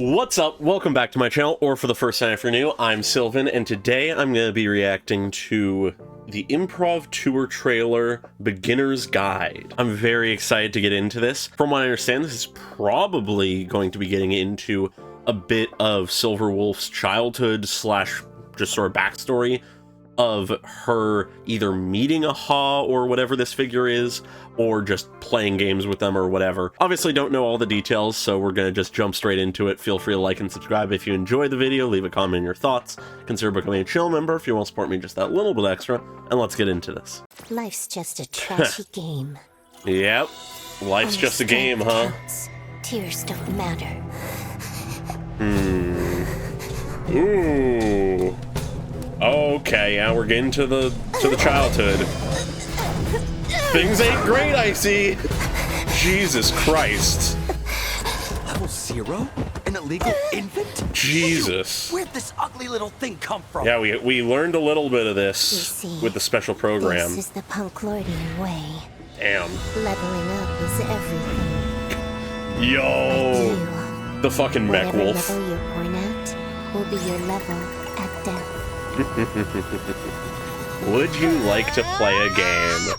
What's up? Welcome back to my channel, or for the first time if you're new, I'm Sylvan, and today I'm going to be reacting to the Improv Tour trailer, Beginner's Guide. I'm very excited to get into this. From what I understand, this is probably going to be getting into a bit of Silverwolf's childhood slash just sort of backstory of her either meeting a Ha or whatever this figure is, or just playing games with them or whatever. Obviously don't know all the details, so we're gonna just jump straight into it. Feel free to like and subscribe if you enjoyed the video, leave a comment on your thoughts, consider becoming a channel member if you want to support me just that little bit extra, and let's get into this. Life's just a trashy game. Yep, life's just a game, huh? Counts. Tears don't matter. Ooh. Okay, yeah, we're getting to the childhood. Things ain't great, I see. Jesus Christ. Level 0? An illegal infant? Jesus. Where'd this ugly little thing come from? Yeah, we learned a little bit of this with the special program. This is the Punklordian way. Damn. Leveling up is everything. Yo. The fucking mech Whatever wolf. level you're born at will be your level at death. Would you like to play a game?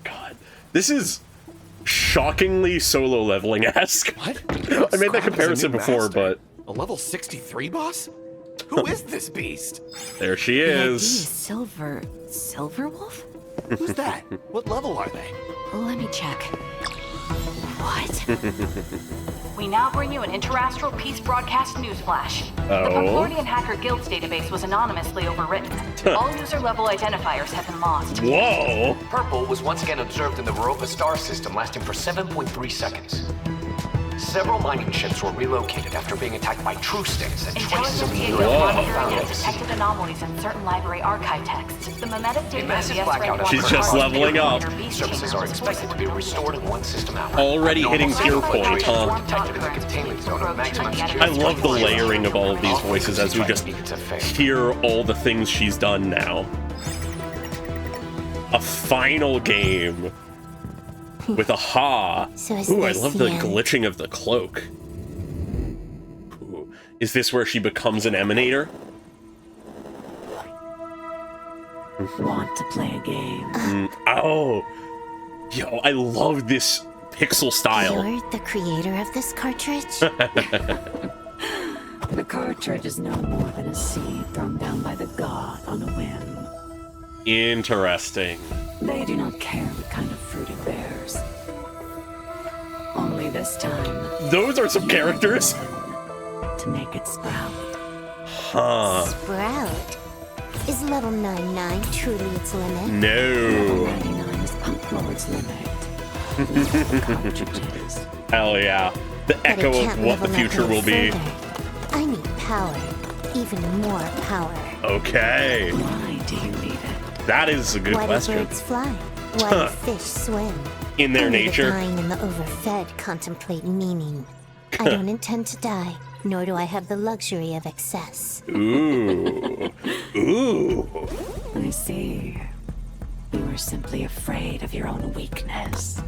God, this is shockingly Solo leveling-esque. What? I made that comparison before, but a level 63 boss? Who is this beast? there she is. Silverwolf? Who's that? What level are they? Let me check. What? We now bring you an interastral peace broadcast newsflash. The Punklordian Hacker Guild's database was anonymously overwritten. All user level identifiers have been lost. Whoa! Purple was once again observed in the Europa star system, lasting for 7.3 seconds. Several mining ships were relocated after being attacked by true states, and traces of the Intelligence UFO were monitoring found at has the scene. detected anomalies in certain library archive texts. The memetic data massive of the blackout S-Ray She's just leveling up. Services are expected to be restored in 1 system hour. Already hitting Normal pure point, huh? fluctuations detected in the containment zone of maximum security. I love the layering of all of these voices as we just hear all the things she's done now. A final game with a Ha. So is Ooh, I this love the the end? glitching of the cloak. Ooh. Is this where she becomes an Emanator? Want to play a game? Oh. Yo, I love this pixel style. You're the creator of this cartridge? The cartridge is no more than a seed thrown down by the god on a whim. Interesting. They do not care what kind of fruit it bears. Only this time, Those are some characters. to make it sprout. Huh. Sprout? Is level 99 truly its limit? No. 99 is Punklord's limit. The cartridges. Hell yeah. The But echo it of can't what the level up future any will be. further. I need power. Even more power. Okay. Why do you need it? That is a good Why do question. birds fly? Why do fish swim? In their Only nature. The dying and the overfed contemplate meaning. I don't intend to die, nor do I have the luxury of excess. Ooh. Ooh. I see. You are simply afraid of your own weakness.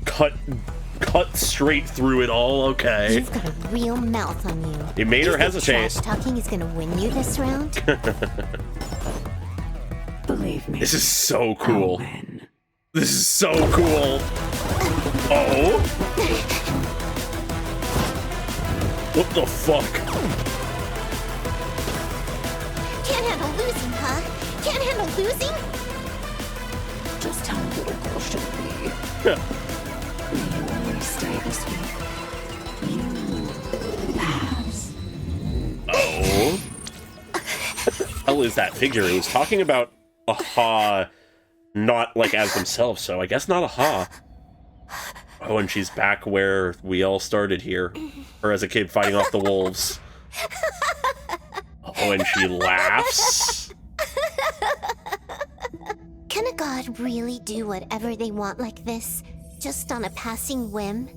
Cut straight through it all, okay. You've got a real mouth on you. It made her Do you think hesitate. Trash talking is gonna win you this round? Believe me. This is so I'll cool. win. This is so cool. Oh? What the fuck? Can't handle losing, huh? Can't handle losing? Just how a little girl should be. You always stay this week. You pass. Oh? What the hell is that figure? It was talking about a Ha, not like as themselves, so I guess not a Ha. Oh, and she's back where we all started here. Her as a kid fighting off the wolves. Oh, and she laughs. Can a god really do whatever they want like this, just on a passing whim?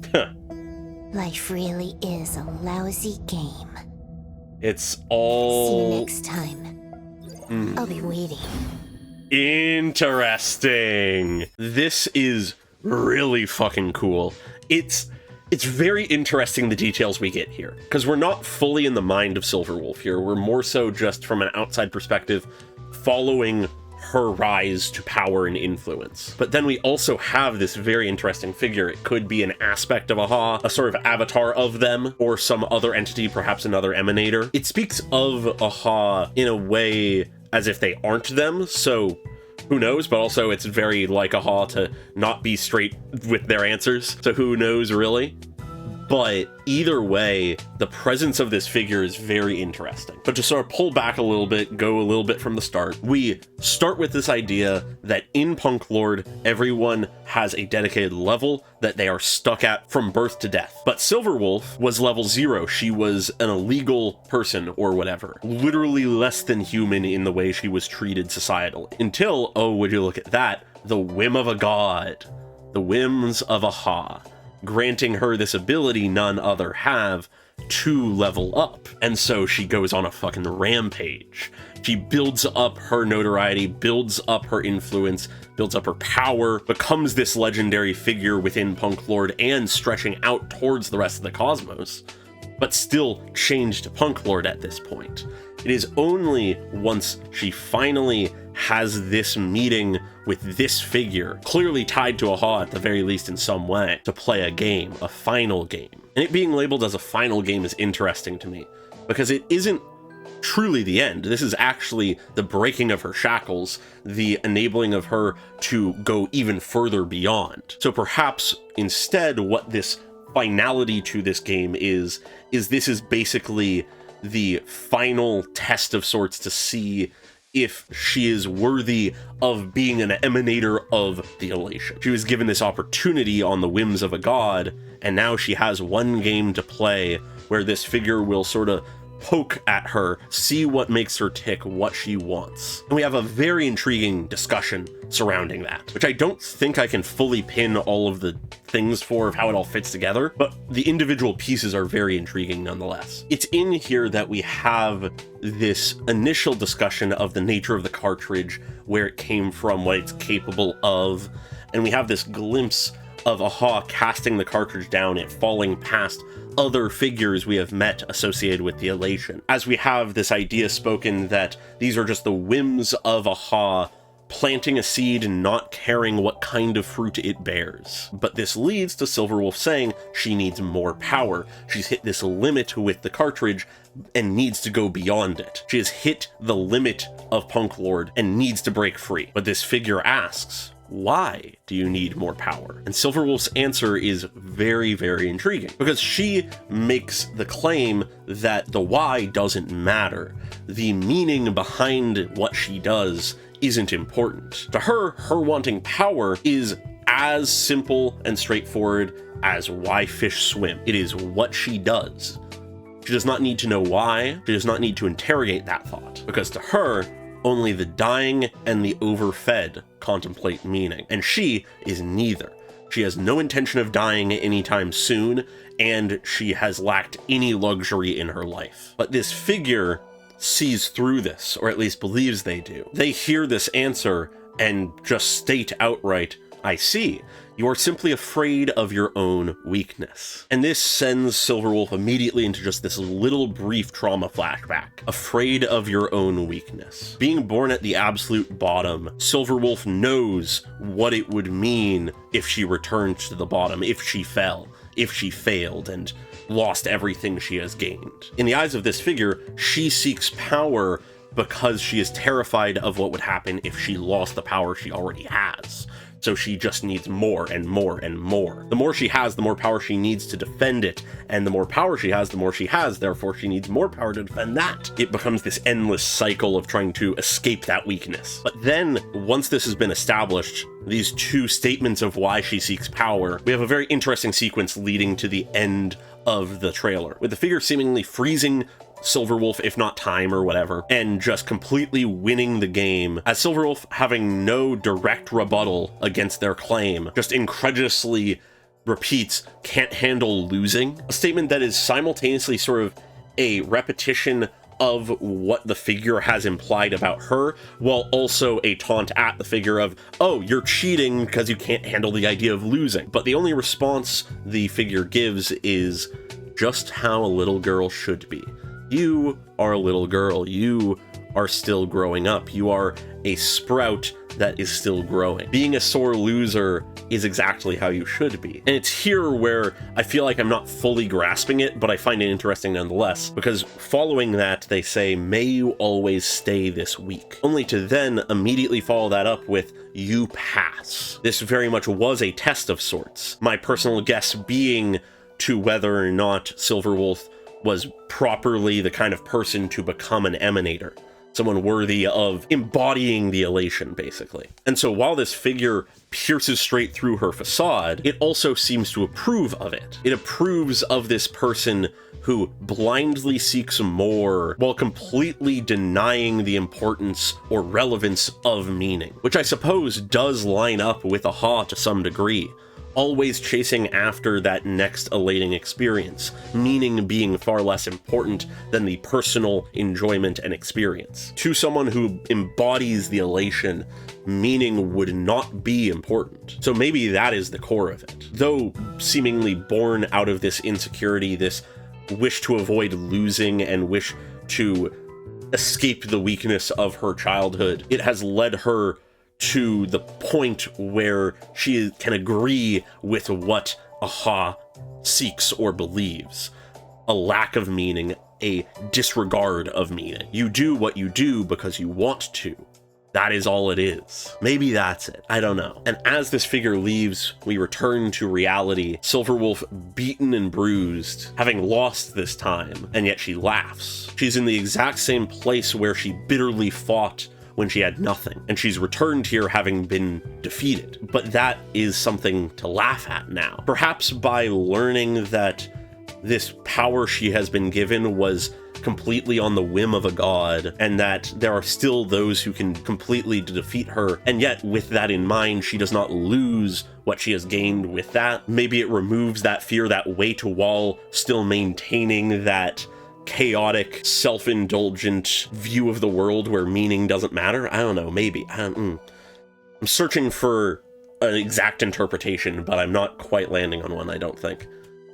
Life really is a lousy game. It's See you all next time. I'll be waiting. interesting. This is really fucking cool. It's very interesting, the details we get here, because we're not fully in the mind of Silverwolf here. We're more so just from an outside perspective, following her rise to power and influence. But then we also have this very interesting figure. It could be an aspect of Aha, a sort of avatar of them, or some other entity, perhaps another emanator. It speaks of Aha in a way as if they aren't them, so who knows, but also it's very like Aha to not be straight with their answers, so who knows really? But either way, the presence of this figure is very interesting. But to sort of pull back a little bit, go a little bit from the start, we start with this idea that in Punk Lord, everyone has a dedicated level that they are stuck at from birth to death. But Silverwolf was level 0. She was an illegal person or whatever. Literally less than human in the way she was treated societally. Until, oh, would you look at that, the whim of a god. The whims of Aha, granting her this ability none other have to level up. And so she goes on a fucking rampage. She builds up her notoriety, builds up her influence, builds up her power, becomes this legendary figure within Punk Lord and stretching out towards the rest of the cosmos, but still changed Punk Lord at this point. It is only once she finally has this meeting with this figure, clearly tied to Aha at the very least in some way, to play a game, a final game. And it being labeled as a final game is interesting to me, because it isn't truly the end. This is actually the breaking of her shackles, the enabling of her to go even further beyond. So perhaps instead what this finality to this game is this is basically the final test of sorts to see if she is worthy of being an emanator of the elation. She was given this opportunity on the whims of a god, and now she has one game to play where this figure will sort of poke at her, see what makes her tick, what she wants. And we have a very intriguing discussion surrounding that, which I don't think I can fully pin all of the things for of how it all fits together, but the individual pieces are very intriguing nonetheless. It's in here that we have this initial discussion of the nature of the cartridge, where it came from, what it's capable of, and we have this glimpse of Aha casting the cartridge down, it falling past other figures we have met associated with the elation. As we have this idea spoken that these are just the whims of Aha planting a seed and not caring what kind of fruit it bears. But this leads to Silverwolf saying she needs more power. She's hit this limit with the cartridge and needs to go beyond it. She has hit the limit of Punk Lord and needs to break free. But this figure asks, why do you need more power? And Silverwolf's answer is very, very intriguing, because she makes the claim that the why doesn't matter. The meaning behind what she does isn't important. To her, her wanting power is as simple and straightforward as why fish swim. It is what she does. She does not need to know why. She does not need to interrogate that thought, because to her, only the dying and the overfed contemplate meaning, and she is neither. She has no intention of dying anytime soon, and she has lacked any luxury in her life. But this figure sees through this, or at least believes they do. They hear this answer and just state outright, I see. You are simply afraid of your own weakness. And this sends Silverwolf immediately into just this little brief trauma flashback. Afraid of your own weakness. Being born at the absolute bottom, Silverwolf knows what it would mean if she returned to the bottom, if she fell, if she failed, and lost everything she has gained. In the eyes of this figure, she seeks power because she is terrified of what would happen if she lost the power she already has. So she just needs more and more and more. The more she has, the more power she needs to defend it. And the more power she has, the more she has. Therefore, she needs more power to defend that. It becomes this endless cycle of trying to escape that weakness. But then, once this has been established, these two statements of why she seeks power, we have a very interesting sequence leading to the end of the trailer, with the figure seemingly freezing Silverwolf, if not time or whatever, and just completely winning the game, as Silverwolf, having no direct rebuttal against their claim, just incredulously repeats, can't handle losing, a statement that is simultaneously sort of a repetition of what the figure has implied about her, while also a taunt at the figure of, oh, you're cheating because you can't handle the idea of losing. But the only response the figure gives is just how a little girl should be. You are a little girl. You are still growing up. You are a sprout that is still growing. Being a sore loser is exactly how you should be. And it's here where I feel like I'm not fully grasping it, but I find it interesting nonetheless, because following that, they say, may you always stay this weak, only to then immediately follow that up with, you pass. This very much was a test of sorts. My personal guess being to whether or not Silverwolf was properly the kind of person to become an emanator. Someone worthy of embodying the elation, basically. And so while this figure pierces straight through her facade, it also seems to approve of it. It approves of this person who blindly seeks more while completely denying the importance or relevance of meaning, which I suppose does line up with Aha to some degree. Always chasing after that next elating experience, meaning being far less important than the personal enjoyment and experience. To someone who embodies the elation, meaning would not be important. So maybe that is the core of it. Though seemingly born out of this insecurity, this wish to avoid losing and wish to escape the weakness of her childhood, it has led her to the point where she can agree with what Aha seeks or believes. A lack of meaning, a disregard of meaning. You do what you do because you want to. That is all it is. Maybe that's it. I don't know. And as this figure leaves, we return to reality. Silverwolf beaten and bruised, having lost this time, and yet she laughs. She's in the exact same place where she bitterly fought when she had nothing, and she's returned here having been defeated. But that is something to laugh at now. Perhaps by learning that this power she has been given was completely on the whim of a god, and that there are still those who can completely defeat her, and yet with that in mind, she does not lose what she has gained with that. Maybe it removes that fear, that weight, while still maintaining that chaotic, self-indulgent view of the world where meaning doesn't matter. I don't know, maybe. I'm searching for an exact interpretation, but I'm not quite landing on one, I don't think.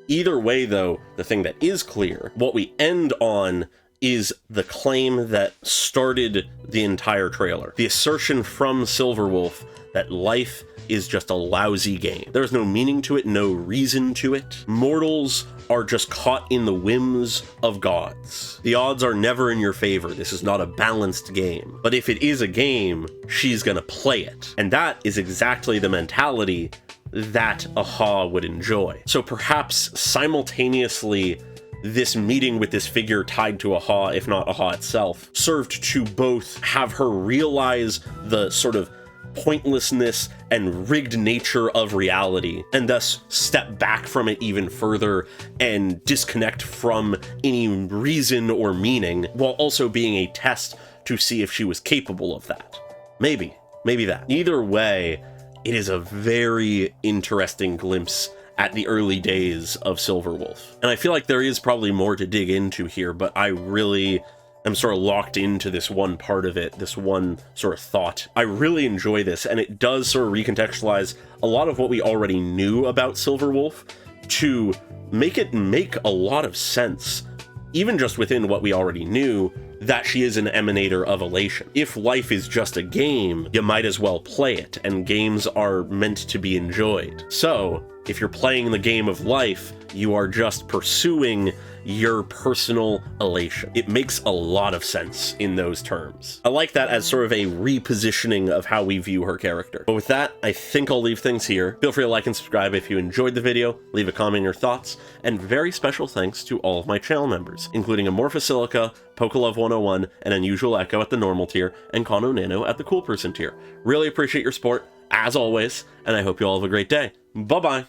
Either way, though, the thing that is clear, what we end on is the claim that started the entire trailer. The assertion from Silverwolf that life is just a lousy game. There's no meaning to it, no reason to it. Mortals are just caught in the whims of gods. The odds are never in your favor. This is not a balanced game. But if it is a game, she's gonna play it. And that is exactly the mentality that Aha would enjoy. So perhaps simultaneously, this meeting with this figure tied to Aha, if not Aha itself, served to both have her realize the sort of pointlessness and rigged nature of reality, and thus step back from it even further and disconnect from any reason or meaning, while also being a test to see if she was capable of that. Maybe that. Either way, it is a very interesting glimpse at the early days of Silverwolf. And I feel like there is probably more to dig into here, but I really am sort of locked into this one part of it, this one sort of thought. I really enjoy this, and it does sort of recontextualize a lot of what we already knew about Silverwolf to make it make a lot of sense, even just within what we already knew, that she is an emanator of elation. If life is just a game, you might as well play it, and games are meant to be enjoyed. So, if you're playing the game of life, you are just pursuing your personal elation. It makes a lot of sense in those terms. I like that as sort of a repositioning of how we view her character. But with that, I think I'll leave things here. Feel free to like and subscribe if you enjoyed the video, leave a comment on your thoughts, and very special thanks to all of my channel members, including Amorphous Silica, Pokelove101, and Unusual Echo at the normal tier, and Kano Nano at the cool person tier. Really appreciate your support, as always, and I hope you all have a great day. Bye-bye!